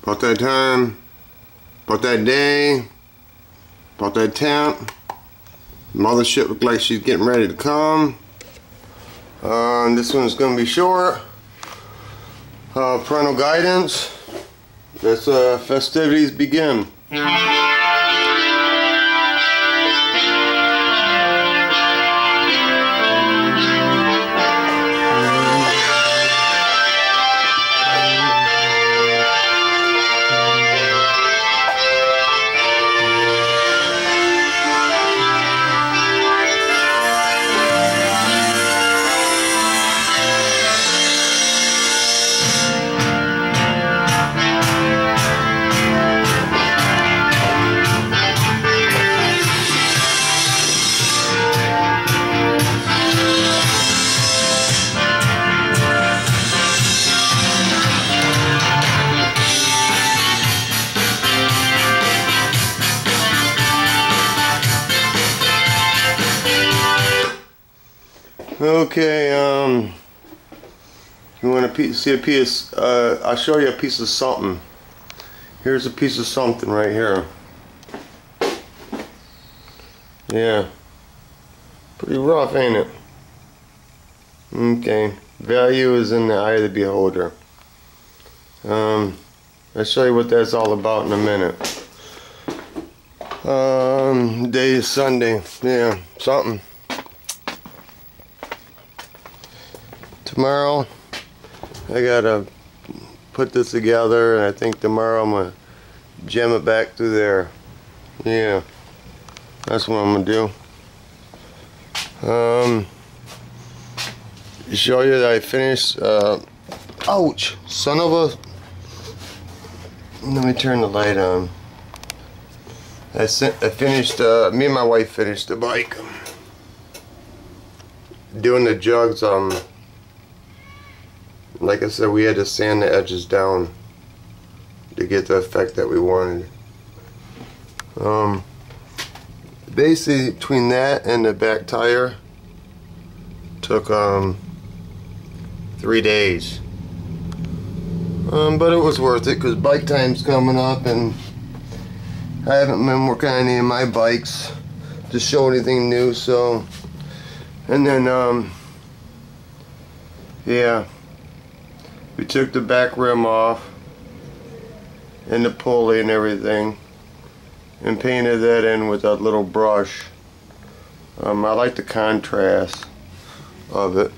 about that time, about that day, about that temp. Mothership looked like she's getting ready to come. This one's going to be short. Parental guidance. Let's festivities begin. Okay, you want to see a piece, I'll show you a piece of something. Here's a piece of something right here. Yeah, pretty rough, ain't it? Okay, value is in the eye of the beholder. I'll show you what that's all about in a minute. Day is Sunday, yeah, something. Tomorrow I gotta put this together, and I think tomorrow I'm gonna jam it back through there. Yeah, that's what I'm gonna do. Show you that I finished. Ouch, son of a. Let me turn the light on. I finished. Me and my wife finished the bike. Doing the jugs. Like I said, we had to sand the edges down to get the effect that we wanted. Basically, between that and the back tire, took 3 days. But it was worth it because bike time's coming up, and I haven't been working on any of my bikes to show anything new. So, and then yeah. We took the back rim off and the pulley and everything and painted that in with a little brush. I like the contrast of it.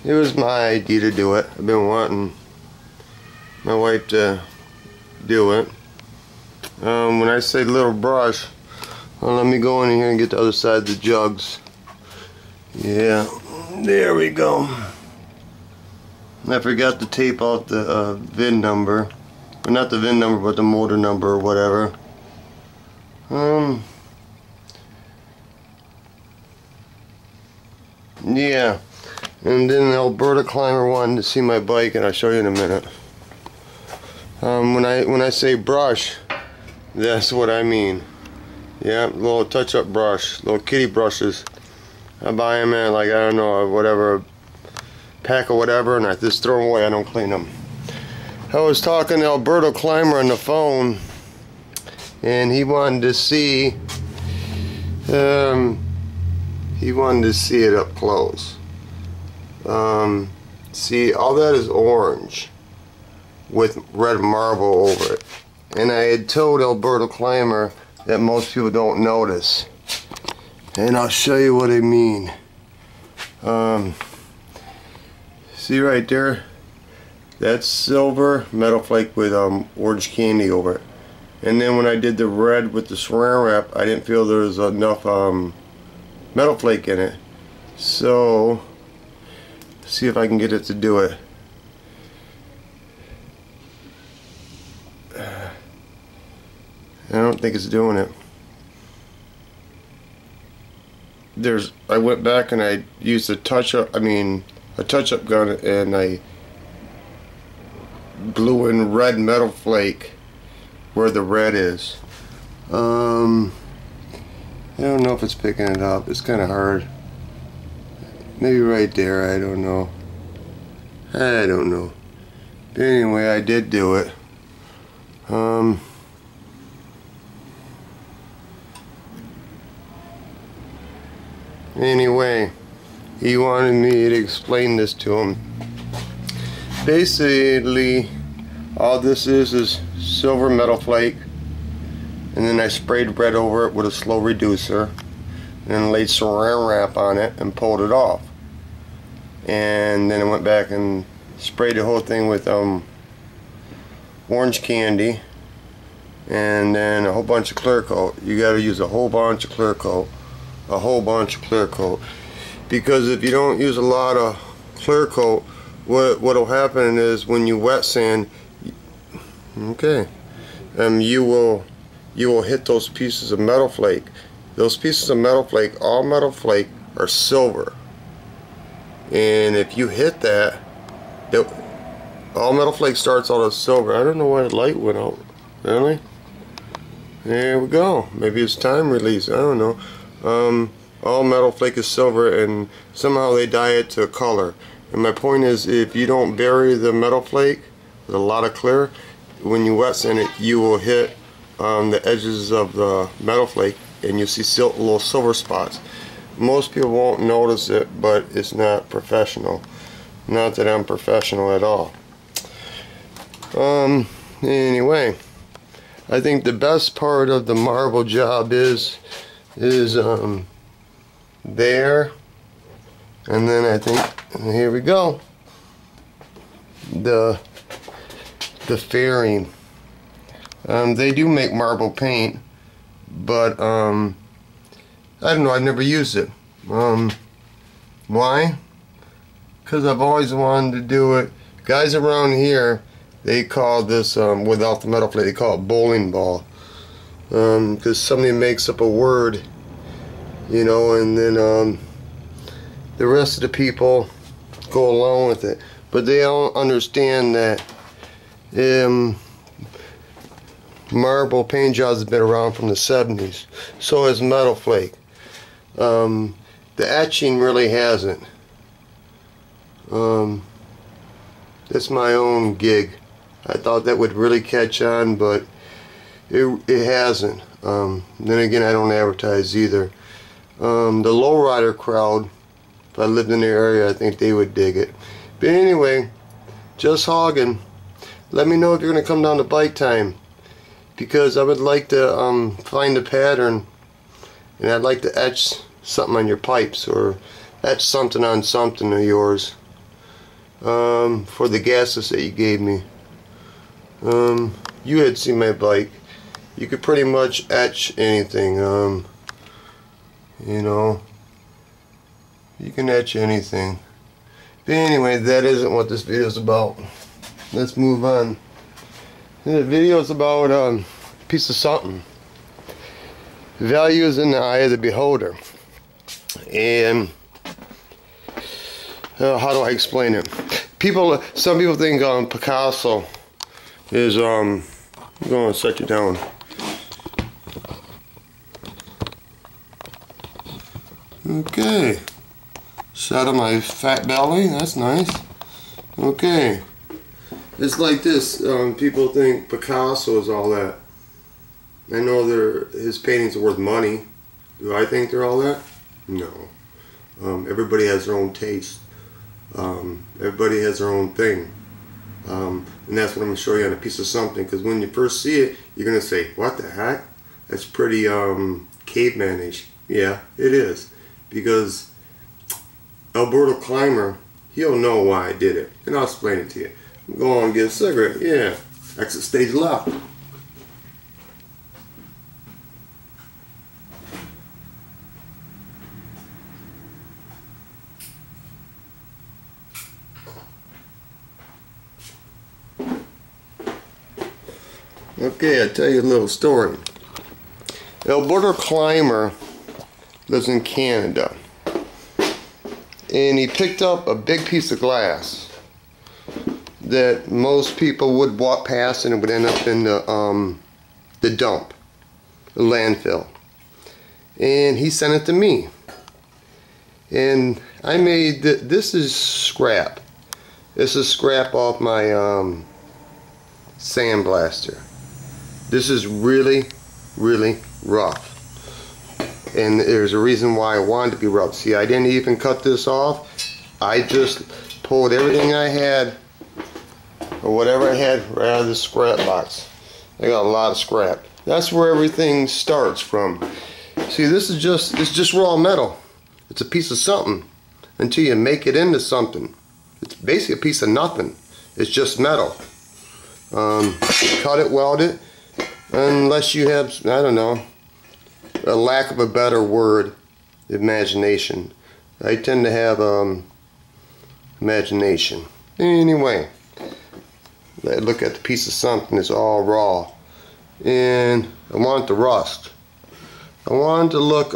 It was my idea to do it. I've been wanting my wife to do it. When I say little brush, let me go in here and get the other side of the jugs. Yeah, there we go. I forgot to tape out the VIN number. Well, not the VIN number, but the motor number or whatever. Yeah. And then the Alberta climber wanted to see my bike, and I'll show you in a minute. When I say brush, that's what I mean. Yeah, little touch-up brush, little kitty brushes. I buy them at, like, I don't know, whatever, pack or whatever, and I just throw them away. I don't clean them. I was talking to Alberto Climber on the phone, and he wanted to see it up close. See, all that is orange with red marble over it, and I had told Alberto Climber that most people don't notice, and I'll show you what I mean. See right there, that's silver metal flake with orange candy over it. And then when I did the red with the saran wrap, I didn't feel there was enough metal flake in it. So, see if I can get it to do it. I don't think it's doing it. I went back and I used a touch-up gun, and I blew in red metal flake where the red is. I don't know if it's picking it up. It's kind of hard. Maybe right there. I don't know. But anyway, I did do it. Anyway, he wanted me to explain this to him. Basically, all this is silver metal flake, and then I sprayed red over it with a slow reducer, and then laid saran wrap on it and pulled it off. And then I went back and sprayed the whole thing with orange candy, and then a whole bunch of clear coat. You got to use a whole bunch of clear coat. A whole bunch of clear coat, because if you don't use a lot of clear coat, what'll happen is when you wet sand, you will hit those pieces of metal flake. Those pieces of metal flake, all metal flake, are silver, and if you hit that, all metal flake starts out as silver. I don't know why the light went out. Really? There we go. Maybe it's time release. I don't know. All metal flake is silver, and somehow they dye it to a color. And my point is, if you don't bury the metal flake with a lot of clear, when you wet sand it, you will hit the edges of the metal flake, and you see little silver spots. Most people won't notice it, but it's not professional. Not that I'm professional at all. Anyway, I think the best part of the marble job is there, and then I think, here we go, the fairing. They do make marble paint, but I don't know, I've never used it. Why? Because I've always wanted to do it. Guys around here, they call this, without the metal flake, they call it bowling ball. Because somebody makes up a word, you know, and then the rest of the people go along with it. But they don't understand that marble paint jobs have been around from the 70s. So has metal flake. The etching really hasn't. That's my own gig. I thought that would really catch on, but it hasn't. Then again, I don't advertise either. The lowrider crowd, if I lived in the area, I think they would dig it. But anyway, just hogging. Let me know if you're going to come down to bike time, because I would like to find a pattern, and I'd like to etch something on your pipes, or etch something on something of yours for the gases that you gave me. You had seen my bike. You could pretty much etch anything. You know, you can etch anything. But anyway, that isn't what this video is about. Let's move on. The video is about a piece of something. Value is in the eye of the beholder. And how do I explain it? Some people think Picasso is I'm going to set you down. Okay, shot of my fat belly, that's nice. Okay, it's like this, people think Picasso is all that. I know his paintings are worth money. Do I think they're all that? No. Everybody has their own taste. Everybody has their own thing. And that's what I'm going to show you on a piece of something, because when you first see it, you're going to say, what the heck? That's pretty cavemanish. Yeah, it is. Because Alberto Clymer, he'll know why I did it. And I'll explain it to you. Go on and get a cigarette. Yeah. Exit stage left. Okay, I'll tell you a little story. Alberto Clymer lives in Canada, and he picked up a big piece of glass that most people would walk past, and it would end up in the dump, the landfill. And he sent it to me, and I made this is scrap. This is scrap off my sandblaster. This is really, really rough. And there's a reason why I wanted to be rough. See, I didn't even cut this off. I just pulled everything I had, or whatever I had, right out of the scrap box. I got a lot of scrap. That's where everything starts from. See, this is just raw metal. It's a piece of something until you make it into something. It's basically a piece of nothing. It's just metal. Cut it, weld it, unless you have, I don't know, a lack of a better word, imagination. I tend to have imagination. Anyway, look at the piece of something. It's all raw, and I want it to rust. I want it to look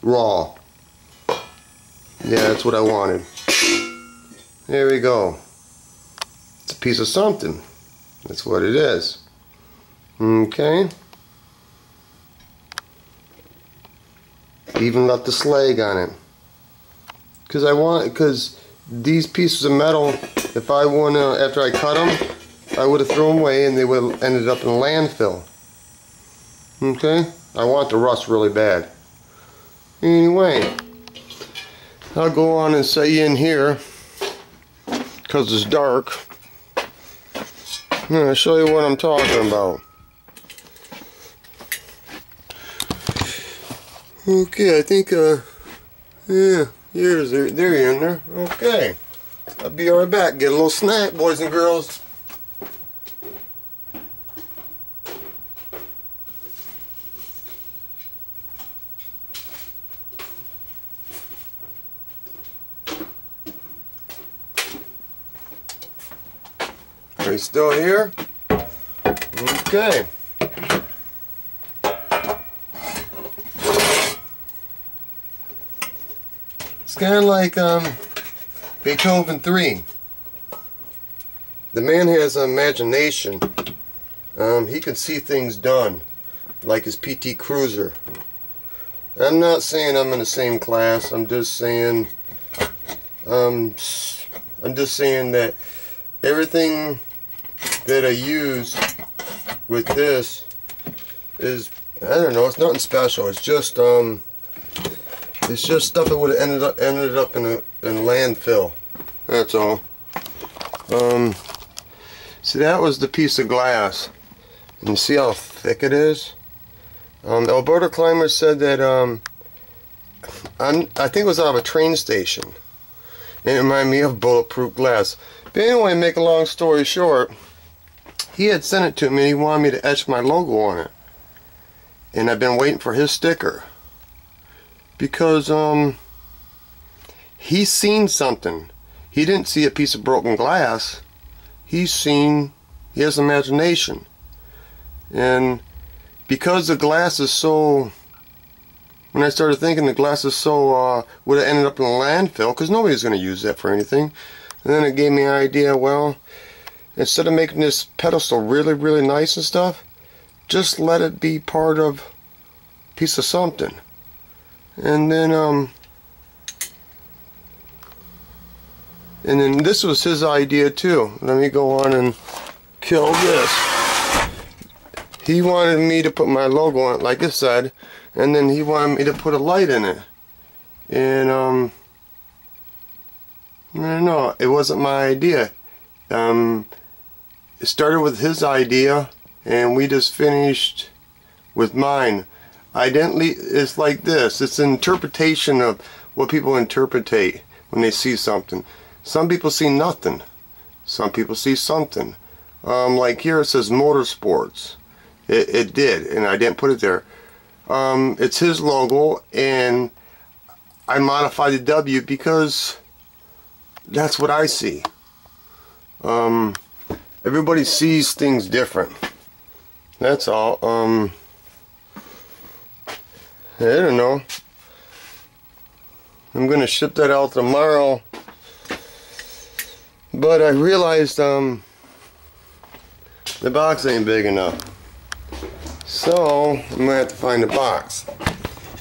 raw. Yeah, that's what I wanted. There we go. It's a piece of something. That's what it is. Okay. Even left the slag on it. Because these pieces of metal, if I wanna, after I cut them, I would have thrown them away and they would have ended up in a landfill. Okay? I want it to rust really bad. Anyway, I'll go on and set you in here because it's dark. I'm gonna show you what I'm talking about. Okay, I think yeah, there you're in there. Okay, I'll be right back. Get a little snack, boys and girls. Are you still here? Okay. It's kind of like Beethoven 3. The man has an imagination. He can see things done, like his PT Cruiser. I'm not saying I'm in the same class. I'm just saying that everything that I use with this is, I don't know, it's nothing special. It's just stuff that would have ended up in a landfill. That's all. See, that was the piece of glass. And you see how thick it is? Alberta Climber said that I think it was out of a train station. And it reminded me of bulletproof glass. But anyway, make a long story short, he had sent it to me and he wanted me to etch my logo on it. And I've been waiting for his sticker. Because he's seen something. He didn't see a piece of broken glass. He has imagination. And because the glass is so, when I started thinking the glass is so, would have ended up in a landfill, because nobody's going to use that for anything. And then it gave me an idea, well, instead of making this pedestal really, really nice and stuff, just let it be part of a piece of something. And then this was his idea too. Let me go on and kill this. He wanted me to put my logo on it, like I said, and then he wanted me to put a light in it. And I don't know, it wasn't my idea. It started with his idea, and we just finished with mine. It's like this. It's an interpretation of what people interpretate when they see something. Some people see nothing. Some people see something. Like here it says motorsports. It did, and I didn't put it there. It's his logo, and I modified the W because that's what I see. Everybody sees things different. That's all. I don't know. I'm gonna ship that out tomorrow, but I realized the box ain't big enough, so I'm gonna have to find a box.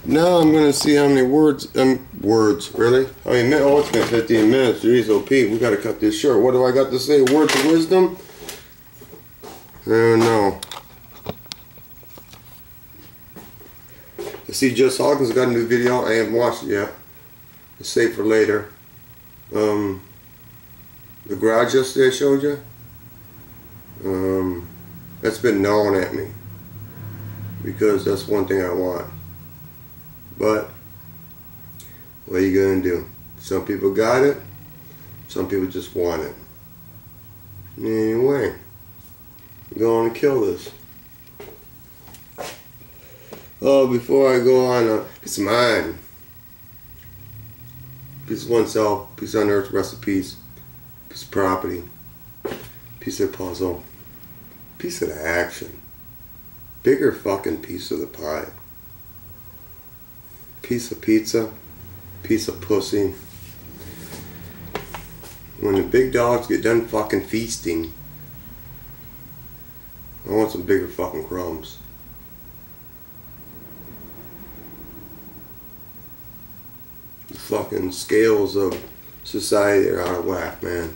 Now I'm gonna see how many words really? I mean, oh, it's been 15 minutes. Jeez, oh Pete, we gotta cut this short. What do I got to say? Words of wisdom? I don't know. see, Just Hawkins got a new video. I haven't watched it yet. It's saved for later. The garage yesterday I showed you. That's been gnawing at me because that's one thing I want. But what are you gonna do? Some people got it. Some people just want it. Anyway, I'm going to kill this. Oh, before I go on, it's mine. Piece of oneself, piece of unearthed, rest of peace, piece of property, piece of puzzle, piece of the action, bigger fucking piece of the pie, piece of pizza, piece of pussy. When the big dogs get done fucking feasting, I want some bigger fucking crumbs. The fucking scales of society are out of whack, man.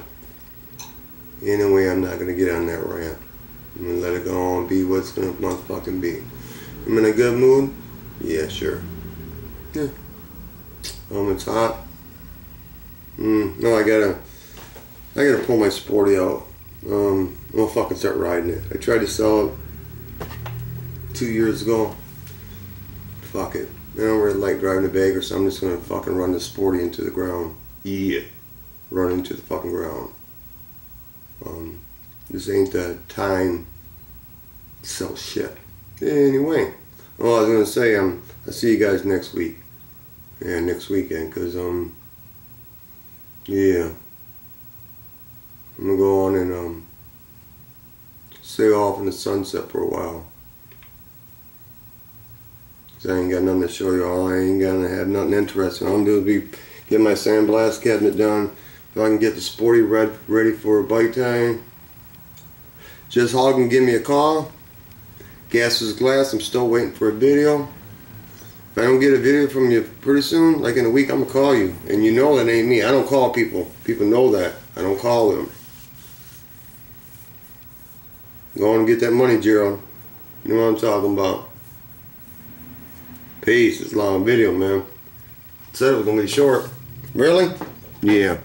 Anyway, I'm not gonna get on that rant. I'm gonna let it go on and be what's gonna motherfucking be. I'm in a good mood? Yeah, sure. Yeah. It's hot. No, I gotta pull my Sporty out. I'm gonna fucking start riding it. I tried to sell it 2 years ago. Fuck it. I don't really like driving a bagger, so I'm just gonna fucking run the Sporty into the ground. Yeah. Run into the fucking ground. This ain't the time to sell shit. Anyway. Oh, I was gonna say, I'll see you guys next week. Yeah, next weekend, cause yeah. I'm gonna go on and stay off in the sunset for a while. Cause I ain't got nothing to show you all. I ain't gonna have nothing interesting. All I'm doing is be get my sandblast cabinet done. If I can get the Sporty ready for a bike time. Just Hog can give me a call. Gas is glass. I'm still waiting for a video. If I don't get a video from you pretty soon, like in a week, I'm gonna call you. And you know that ain't me. I don't call people. People know that. I don't call them. Go on and get that money, Gerald. You know what I'm talking about. Peace. It's a long video, man. Said it was gonna be short. Really? Yeah.